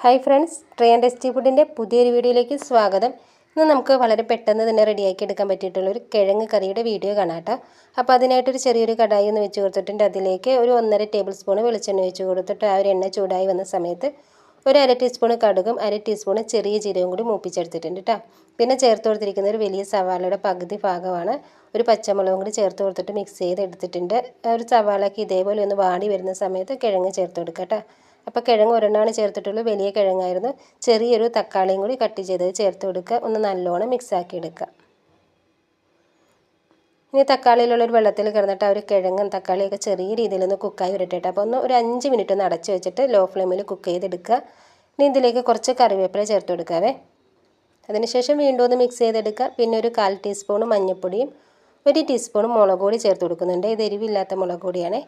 Hi friends, try and tasty ഫുഡിൻ്റെ പുതിയൊരു വീഡിയോയിലേക്ക് സ്വാഗതം. ഇന്ന് നമുക്ക് വളരെ പെട്ടെന്ന് തന്നെ റെഡിയാക്കി എടുക്കാൻ പറ്റിയിട്ടുള്ളൊരു കിഴങ്ങ് കറിയുടെ വീഡിയോ കാണാം കേട്ടോ. അപ്പോൾ അതിനായിട്ടൊരു ചെറിയൊരു കടായി ഒന്ന് വെച്ച് കൊടുത്തിട്ടുണ്ട്. അതിലേക്ക് ഒരു 1.5 ടേബിൾ സ്പൂൺ വെളിച്ചെണ്ണ വെച്ച് കൊടുത്തിട്ട് ആ ഒരു എണ്ണ ചൂടായി വന്ന സമയത്ത് ഒരു 1/2 ടീസ്പൂൺ കടുകും 1/2 ടീസ്പൂൺ ചെറിയ ജീരകവും കൂടി മൂപ്പിച്ചെടുത്തിട്ടുണ്ട് കേട്ടോ. പിന്നെ ചേർത്ത് കൊടുത്തിരിക്കുന്ന ഒരു വലിയ സവാളയുടെ പകുതി ഭാഗമാണ്. ഒരു പച്ചമുളകും കൂടി ചേർത്ത് കൊടുത്തിട്ട് മിക്സ് ചെയ്ത് എടുത്തിട്ടുണ്ട്. ഒരു സവാളയ്ക്ക് ഇതേപോലെ ഒന്ന് വാടി വരുന്ന സമയത്ത് കിഴങ്ങ് ചേർത്ത് കൊടുക്കുക കേട്ടോ. അപ്പോൾ കിഴങ്ങ് ഒരെണ്ണമാണ് ചേർത്തിട്ടുള്ളൂ, വലിയ കിഴങ്ങായിരുന്നു. ചെറിയൊരു തക്കാളിയും കൂടി കട്ട് ചെയ്ത് ചേർത്ത് കൊടുക്കുക. ഒന്ന് നല്ലോണം മിക്സാക്കി എടുക്കുക. ഇനി തക്കാളിയിലുള്ളൊരു വെള്ളത്തിൽ കിടന്നിട്ട് ആ ഒരു കിഴങ്ങും തക്കാളിയൊക്കെ ചെറിയ രീതിയിലൊന്ന് കുക്കായി വരട്ടെ. അപ്പോൾ ഒരു 5 മിനിറ്റ് ഒന്ന് അടച്ച് വെച്ചിട്ട് ലോ ഫ്ലെയിമിൽ കുക്ക് ചെയ്തെടുക്കുക. ഇനി ഇതിലേക്ക് കുറച്ച് കറിവേപ്പില ചേർത്ത് കൊടുക്കാവേ. അതിനുശേഷം വീണ്ടും ഒന്ന് മിക്സ് ചെയ്തെടുക്കുക. പിന്നെ ഒരു 1/4 ടീസ്പൂൺ മഞ്ഞൾപ്പൊടിയും 1 ടീസ്പൂൺ മുളക് പൊടി ചേർത്ത് കൊടുക്കുന്നുണ്ട്. ഇത് എരിവില്ലാത്ത മുളക് പൊടിയാണ്.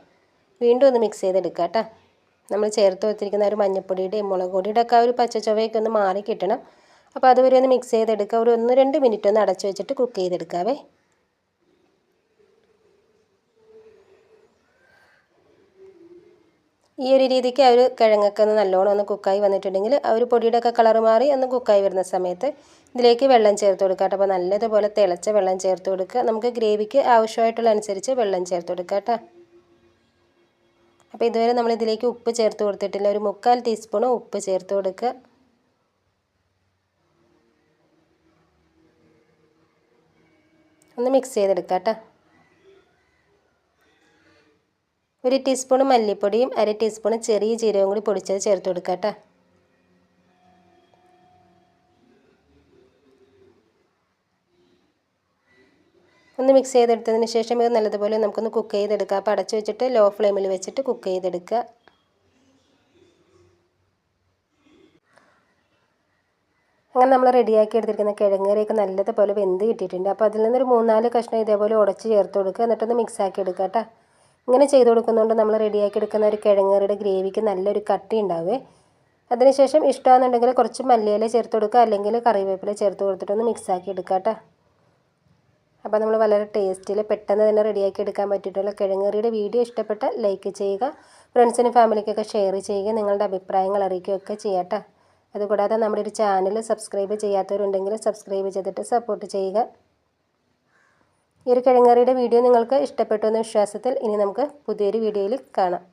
വീണ്ടും ഒന്ന് മിക്സ് ചെയ്തെടുക്കുക കേട്ടോ. നമ്മൾ ചേർത്ത് വെച്ചിരിക്കുന്ന ഒരു മഞ്ഞൾപ്പൊടിയുടെയും മുളക് പൊടിയുടെ ഒക്കെ ഒരു പച്ച ചുവയൊക്കെ ഒന്ന് മാറി കിട്ടണം. അപ്പോൾ അതുവരെ ഒന്ന് മിക്സ് ചെയ്തെടുക്കുക. ഒരു 1-2 മിനിറ്റ് ഒന്ന് അടച്ച് വെച്ചിട്ട് കുക്ക് ചെയ്തെടുക്കാവേ. ഈ ഒരു രീതിക്ക് ആ ഒരു കിഴങ്ങൊക്കെ ഒന്ന് നല്ലോണം ഒന്ന് കുക്കായി വന്നിട്ടുണ്ടെങ്കിൽ ആ ഒരു പൊടിയുടെ ഒക്കെ കളർ മാറി ഒന്ന് കുക്കായി വരുന്ന സമയത്ത് ഇതിലേക്ക് വെള്ളം ചേർത്ത് കൊടുക്കുക. അപ്പോൾ നല്ലതുപോലെ തിളച്ച വെള്ളം ചേർത്ത് കൊടുക്കുക. നമുക്ക് ഗ്രേവിക്ക് ആവശ്യമായിട്ടുള്ള അനുസരിച്ച് വെള്ളം ചേർത്ത് കൊടുക്കുക കേട്ടോ. അപ്പോൾ ഇതുവരെ നമ്മൾ ഇതിലേക്ക് ഉപ്പ് ചേർത്ത് കൊടുത്തിട്ടില്ല. ഒരു 3/4 ടീസ്പൂൺ ഉപ്പ് ചേർത്ത് കൊടുക്കുക. ഒന്ന് മിക്സ് ചെയ്തെടുക്കുക കേട്ടോ. 1 ടീസ്പൂൺ മല്ലിപ്പൊടിയും 1/2 ടീസ്പൂൺ ചെറിയ ജീരകവും കൂടി പൊടിച്ചത് ചേർത്ത് കൊടുക്കുക കേട്ടോ. ഒന്ന് മിക്സ് ചെയ്തെടുത്തതിന് ശേഷം ഇത് നല്ലതുപോലെ നമുക്കൊന്ന് കുക്ക് ചെയ്തെടുക്കുക. അപ്പോൾ അടച്ച് വെച്ചിട്ട് ലോ ഫ്ലെയിമിൽ വെച്ചിട്ട് കുക്ക് ചെയ്തെടുക്കുക. അങ്ങനെ നമ്മൾ റെഡിയാക്കി എടുത്തിരിക്കുന്ന കിഴങ്ങ് കറിയൊക്കെ നല്ലതുപോലെ വെന്ത് കിട്ടിയിട്ടുണ്ട്. അപ്പോൾ അതിൽ നിന്നൊരു 3-4 കഷ്ണം ഇതേപോലെ ഉടച്ച് ചേർത്ത് കൊടുക്കുക. എന്നിട്ടൊന്ന് മിക്സ് ആക്കി എടുക്കുക കേട്ടോ. ഇങ്ങനെ ചെയ്ത് കൊടുക്കുന്നതുകൊണ്ട് നമ്മൾ റെഡിയാക്കി എടുക്കുന്ന ഒരു കിഴങ്ങ് കറിയുടെ ഗ്രേവിക്ക് നല്ലൊരു കട്ടി ഉണ്ടാവുമേ. അതിനുശേഷം ഇഷ്ടമാണെന്നുണ്ടെങ്കിൽ കുറച്ച് മല്ലിയില ചേർത്ത് കൊടുക്കുക, അല്ലെങ്കിൽ കറിവേപ്പില ചേർത്ത് കൊടുത്തിട്ടൊന്ന് മിക്സ് ആക്കി എടുക്കുക കേട്ടോ. അപ്പോൾ നമ്മൾ വളരെ ടേസ്റ്റിൽ പെട്ടെന്ന് തന്നെ റെഡിയാക്കി എടുക്കാൻ പറ്റിയിട്ടുള്ള കിഴങ്ങ് കറിയുടെ വീഡിയോ ഇഷ്ടപ്പെട്ടാൽ ലൈക്ക് ചെയ്യുക, ഫ്രണ്ട്സിനും ഫാമിലിക്കൊക്കെ ഷെയർ ചെയ്യുക, നിങ്ങളുടെ അഭിപ്രായങ്ങൾ അറിയിക്കുകയൊക്കെ ചെയ്യാട്ടോ. അതുകൂടാതെ നമ്മുടെ ഒരു ചാനൽ സബ്സ്ക്രൈബ് ചെയ്യാത്തവരുണ്ടെങ്കിൽ സബ്സ്ക്രൈബ് ചെയ്തിട്ട് സപ്പോർട്ട് ചെയ്യുക. ഈ ഒരു കിഴങ്ങ് കറിയുടെ വീഡിയോ നിങ്ങൾക്ക് ഇഷ്ടപ്പെട്ടു എന്ന വിശ്വാസത്തിൽ ഇനി നമുക്ക് പുതിയൊരു വീഡിയോയിൽ കാണാം.